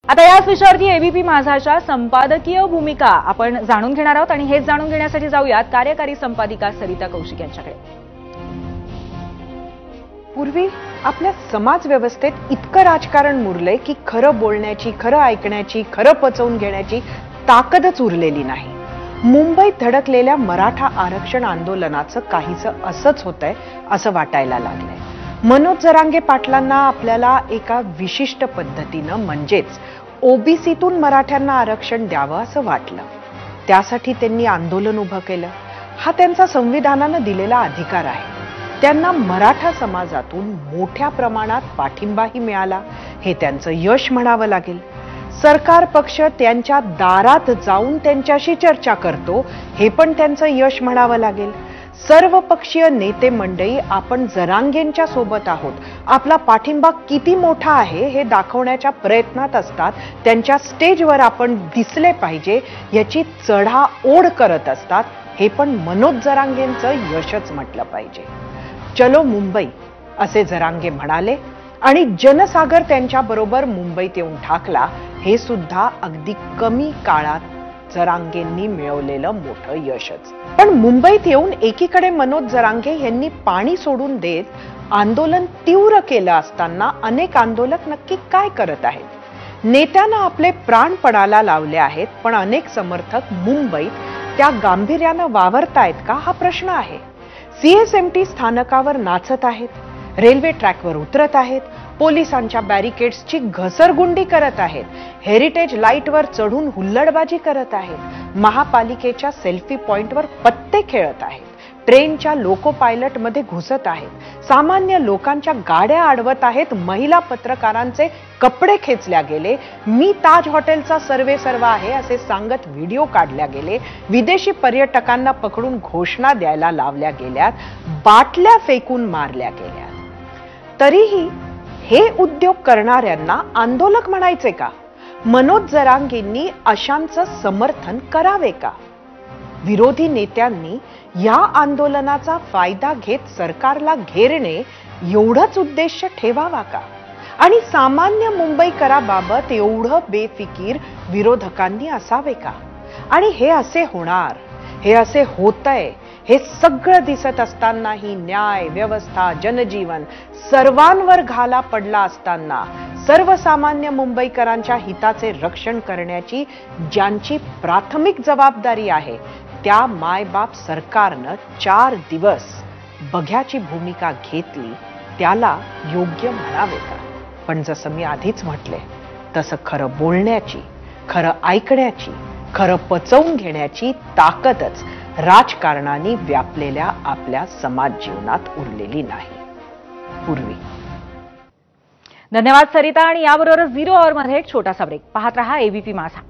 आता याच विषयावरती एबीपी माझाच्या संपादकीय भूमिका आपण जाणून घेणार आहोत आणि हेच जाणून घेण्यासाठी जाऊयात कार्यकारी संपादिका सरिता कौशिक यांच्याकडे। पूर्वी आपल्या समाज व्यवस्थेत इतकं राजकारण मुरलंय की खरं बोलण्याची, खरं ऐकण्याची, खरं पचवून घेण्याची ताकदच उरलेली नाही। मुंबईत धडकलेल्या मराठा आरक्षण आंदोलनाचं काहीसं असंच होतंय असं वाटायला लागलंय। मनोज जरांगे पाटलांना आपल्याला एका विशिष्ट पद्धतीनं म्हणजेच ओबीसीतून मराठ्यांना आरक्षण द्यावं असं वाटलं। त्यासाठी त्यांनी आंदोलन उभं केलं। हा त्यांचा संविधानानं दिलेला अधिकार आहे। त्यांना मराठा समाजातून मोठ्या प्रमाणात पाठिंबाही मिळाला, हे त्यांचं यश म्हणावं लागेल। सरकार पक्ष त्यांच्या दारात जाऊन त्यांच्याशी चर्चा करतो, हे पण त्यांचं यश म्हणावं लागेल। सर्वपक्षीय नेते मंडळी आपण जरांगेंच्या सोबत आहोत, आपला पाठिंबा किती मोठा आहे हे दाखवण्याच्या प्रयत्नात असतात। त्यांच्या स्टेजवर आपण दिसले पाहिजे याची चढाओढ करत असतात, हे पण मनोज जरांगेंचं यशच म्हटलं पाहिजे। चलो मुंबई असे जरांगे म्हणाले आणि जनसागर त्यांच्या बरोबर मुंबईत येऊन ठाकला। हे सुद्धा अगदी कमी काळात जरांगेंनी मिळवलेलं मोठं यशच। पण मुंबईत येऊन एकीकडे मनोज जरांगे यांनी पाणी सोडून देत आंदोलन तीव्र केलं असताना अनेक आंदोलक नक्की काय करत आहेत? नेत्यांना आपले प्राण पणाला लावले आहेत, पण अनेक समर्थक मुंबईत त्या गांभीर्यानं वावरतायत का हा प्रश्न आहे। सीएसएमटी स्थानकावर नाचत आहेत, रेल्वे ट्रॅकवर उतरत आहेत, पोलिसांच्या बॅरिकेड्सची घसरगुंडी करत आहेत, हेरिटेज लाईटवर चढून हुल्लडबाजी करत आहेत, महापालिकेच्या सेल्फी पॉइंटवर पत्ते खेळत आहेत, ट्रेनच्या लोको पायलट मध्ये घुसत आहेत, सामान्य लोकांच्या गाड्या अडवत आहेत, महिला पत्रकारांचे कपडे खेचल्या गेले, मी ताज हॉटेलचा सर्वेसर्वा आहे असे सांगत व्हिडिओ काढल्या गेले, विदेशी पर्यटकांना पकडून घोषणा द्यायला लावल्या गेल्यात, बाटल्या फेकून मारल्या गेल्यात। तरीही हे उद्योग करणाऱ्यांना आंदोलक म्हणायचे का? मनोज जरांगेंनी अशांचं समर्थन करावे का? विरोधी नेत्यांनी या आंदोलनाचा फायदा घेत सरकारला घेरणे एवढंच उद्देश ठेवावा का? आणि सामान्य मुंबईकराबाबत एवढं बेफिकीर विरोधकांनी असावे का? आणि हे असे होणार, हे असे होतंय, हे सगळं दिसत असतानाही न्याय व्यवस्था, जनजीवन सर्वांवर घाला पडला असताना सर्वसामान्य मुंबईकरांच्या हिताचे रक्षण करण्याची ज्यांची प्राथमिक जबाबदारी आहे त्या मायबाप सरकारनं 4 दिवस बघ्याची भूमिका घेतली, त्याला योग्य म्हणावे का? पण जसं मी आधीच म्हटले तसं खरं बोलण्याची, खरं ऐकण्याची, खरं पचवून घेण्याची ताकदच राजकारणाने व्यापलेल्या आपल्या समाज जीवनात उरलेली नाही पूर्वी। धन्यवाद सरिता। आणि याबरोबरच 0 आवर मध्ये एक छोटासा ब्रेक। पाहत रहा एबीपी माझा।